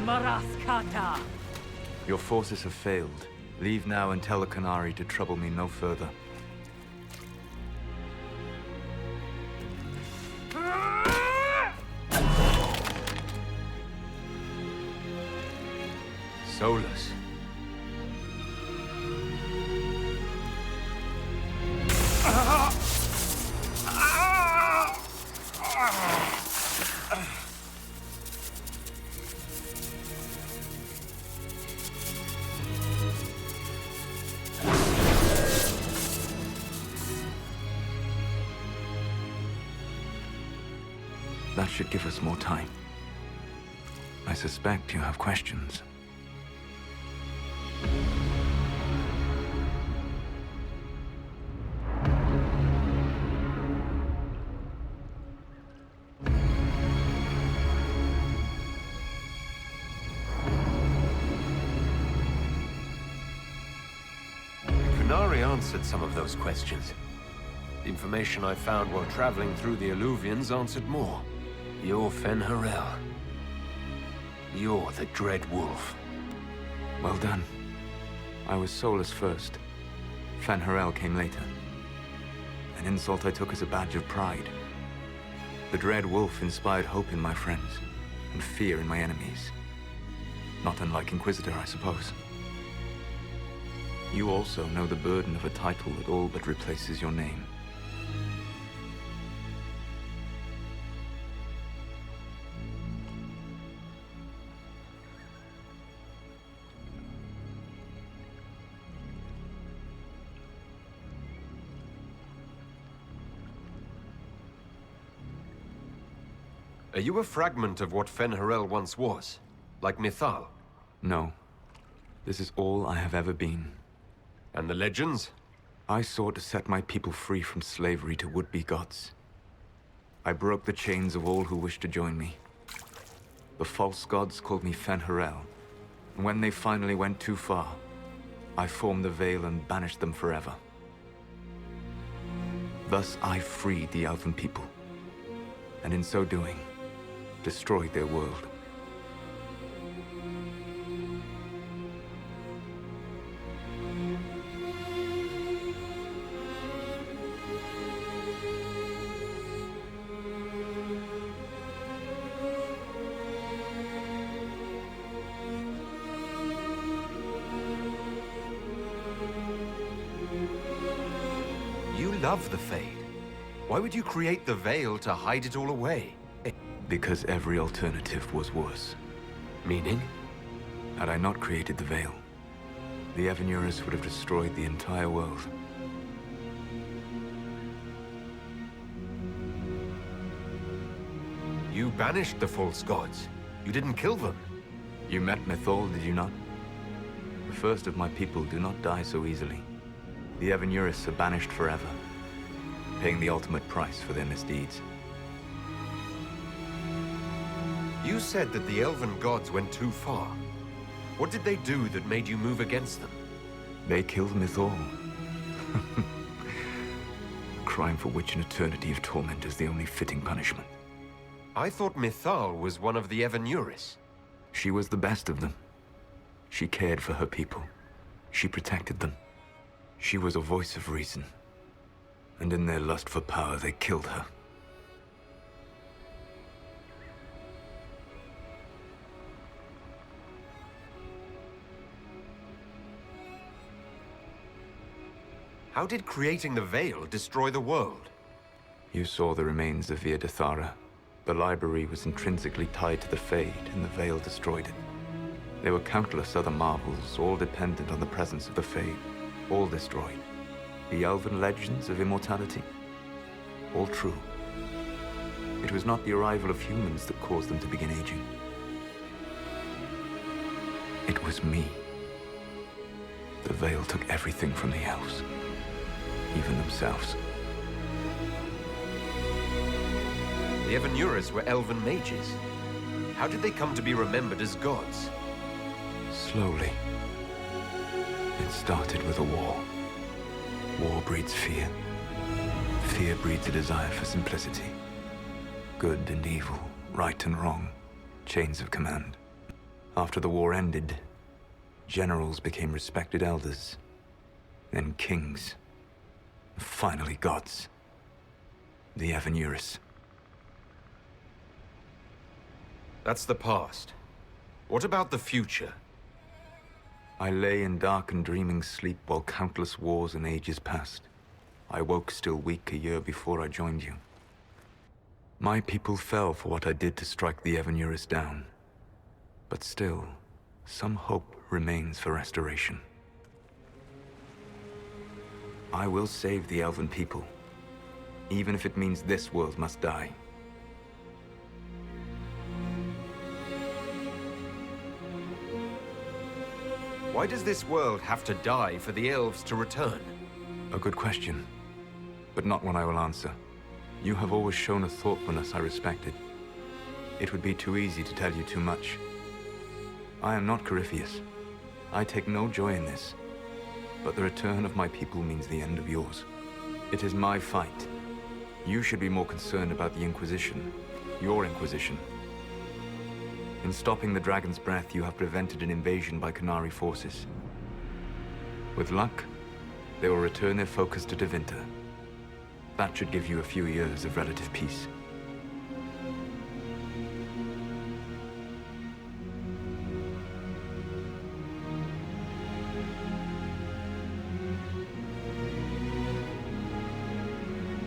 Maraskata! Your forces have failed. Leave now and tell the Canary to trouble me no further. Solus. That should give us more time. I suspect you have questions. Canary answered some of those questions. The information I found while traveling through the Alluvians answered more. You're Fen'Harel. You're the Dread Wolf. Well done. I was Solus first. Fen'Harel came later. An insult I took as a badge of pride. The Dread Wolf inspired hope in my friends, and fear in my enemies. Not unlike Inquisitor, I suppose. You also know the burden of a title that all but replaces your name. Are you a fragment of what Fen'Harel once was? Like Mythal? No. This is all I have ever been. And the legends? I sought to set my people free from slavery to would-be gods. I broke the chains of all who wished to join me. The false gods called me Fen'Harel, and when they finally went too far, I formed the Veil and banished them forever. Thus I freed the Elven people, and in so doing, destroyed their world. You love the Fade. Why would you create the Veil to hide it all away? Because every alternative was worse. Meaning? Had I not created the Veil, the Evanurus would have destroyed the entire world. You banished the false gods. You didn't kill them. You met Mythal, did you not? The first of my people do not die so easily. The Evanurus are banished forever, paying the ultimate price for their misdeeds. You said that the Elven gods went too far. What did they do that made you move against them? They killed Mythal. Crime for which an eternity of torment is the only fitting punishment. I thought Mythal was one of the Evanurus. She was the best of them. She cared for her people. She protected them. She was a voice of reason. And in their lust for power, they killed her. How did creating the Veil destroy the world? You saw the remains of Via Dethara. The library was intrinsically tied to the Fade, and the Veil destroyed it. There were countless other marvels, all dependent on the presence of the Fade, all destroyed. The Elven legends of immortality, all true. It was not the arrival of humans that caused them to begin aging. It was me. The Veil took everything from the elves, even themselves. The Evanurus were elven mages. How did they come to be remembered as gods? Slowly. It started with a war. War breeds fear. Fear breeds a desire for simplicity. Good and evil, right and wrong, chains of command. After the war ended, generals became respected elders, then kings, finally gods. The Evanuris. That's the past. What about the future? I lay in dark and dreaming sleep while countless wars and ages passed. I woke still weak a year before I joined you. My people fell for what I did to strike the Evanuris down. But still, some hope remains for restoration. I will save the Elven people, even if it means this world must die. Why does this world have to die for the elves to return? A good question, but not one I will answer. You have always shown a thoughtfulness I respected. It would be too easy to tell you too much. I am not Corypheus. I take no joy in this. But the return of my people means the end of yours. It is my fight. You should be more concerned about the Inquisition. Your Inquisition. In stopping the Dragon's Breath, you have prevented an invasion by Qunari forces. With luck, they will return their focus to Tevinter. That should give you a few years of relative peace.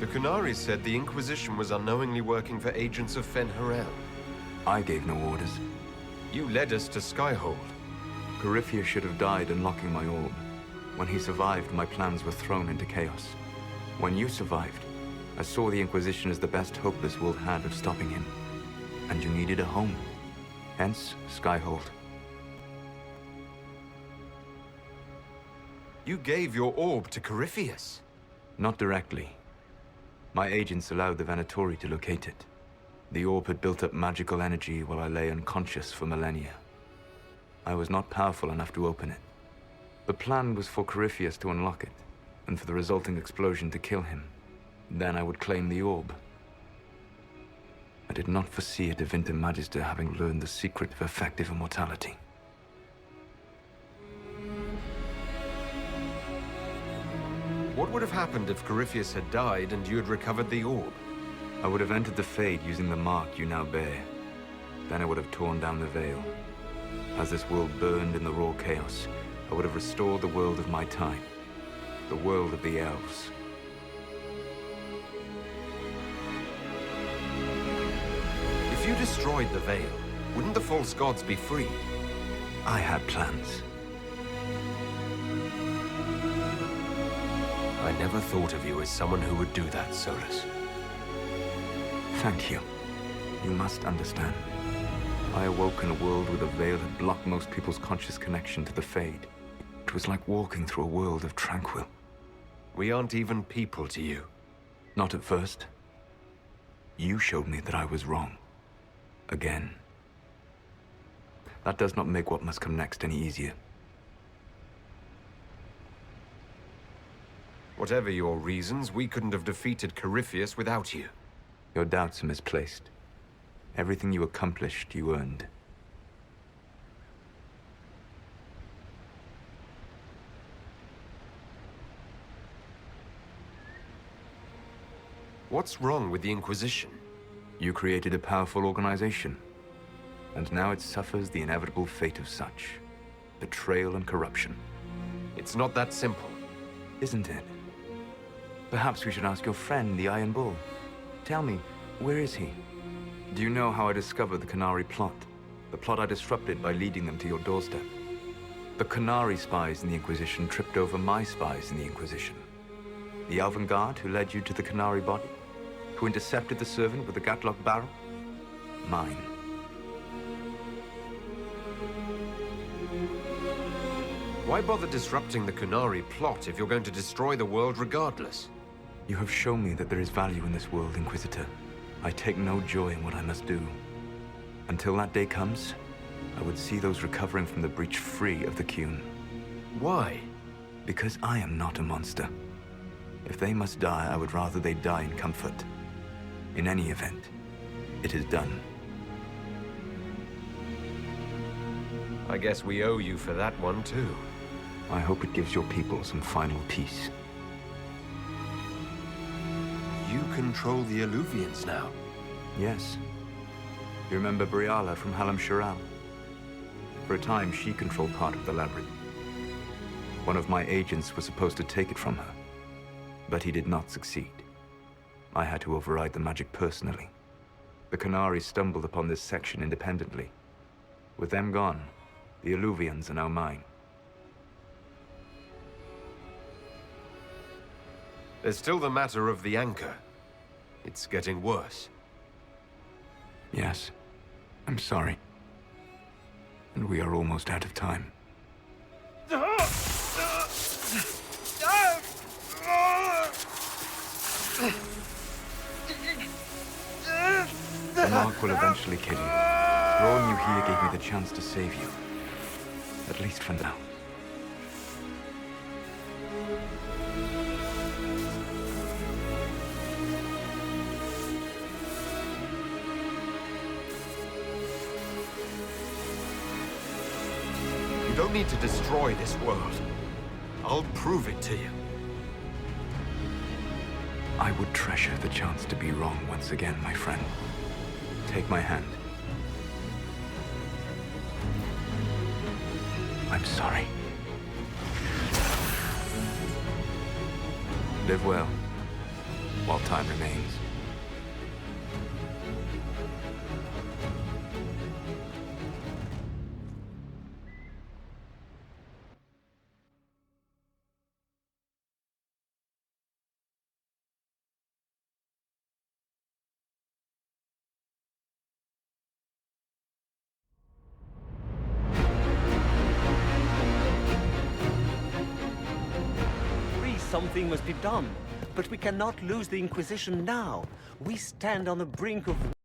The Qunari said the Inquisition was unknowingly working for agents of Fen-Harel. I gave no orders. You led us to Skyhold. Corypheus should have died unlocking my orb. When he survived, my plans were thrown into chaos. When you survived, I saw the Inquisition as the best hope this world had of stopping him. And you needed a home. Hence, Skyhold. You gave your orb to Corypheus? Not directly. My agents allowed the Venatori to locate it. The orb had built up magical energy while I lay unconscious for millennia. I was not powerful enough to open it. The plan was for Corypheus to unlock it, and for the resulting explosion to kill him. Then I would claim the orb. I did not foresee a Tevinter Magister having learned the secret of effective immortality. What would have happened if Corypheus had died and you had recovered the orb? I would have entered the Fade using the mark you now bear. Then I would have torn down the veil. As this world burned in the raw chaos, I would have restored the world of my time. The world of the elves. If you destroyed the veil, wouldn't the false gods be freed? I had plans. I never thought of you as someone who would do that, Solus. Thank you. You must understand. I awoke in a world where the veil had blocked most people's conscious connection to the Fade. It was like walking through a world of tranquil. We aren't even people to you. Not at first. You showed me that I was wrong. Again. That does not make what must come next any easier. Whatever your reasons, we couldn't have defeated Corypheus without you. Your doubts are misplaced. Everything you accomplished, you earned. What's wrong with the Inquisition? You created a powerful organization, and now it suffers the inevitable fate of such. Betrayal and corruption. It's not that simple. Isn't it? Perhaps we should ask your friend, the Iron Bull. Tell me, where is he? Do you know how I discovered the Qunari plot? The plot I disrupted by leading them to your doorstep. The Qunari spies in the Inquisition tripped over my spies in the Inquisition. The Elven Guard who led you to the Qunari body? Who intercepted the servant with the Gatlock barrel? Mine. Why bother disrupting the Qunari plot if you're going to destroy the world regardless? You have shown me that there is value in this world, Inquisitor. I take no joy in what I must do. Until that day comes, I would see those recovering from the breach free of the Qun. Why? Because I am not a monster. If they must die, I would rather they die in comfort. In any event, it is done. I guess we owe you for that one, too. I hope it gives your people some final peace. You control the Illuvians now. Yes. You remember Briala from Halam Shiral? For a time, she controlled part of the labyrinth. One of my agents was supposed to take it from her, but he did not succeed. I had to override the magic personally. The Qunari stumbled upon this section independently. With them gone, the Illuvians are now mine. There's still the matter of the anchor. It's getting worse. Yes, I'm sorry. And we are almost out of time. The mark will eventually kill you. Drawing you here gave me the chance to save you. At least for now. You don't need to destroy this world. I'll prove it to you. I would treasure the chance to be wrong once again, my friend. Take my hand. I'm sorry. Live well, while time remains. Something must be done, but we cannot lose the Inquisition now. We stand on the brink of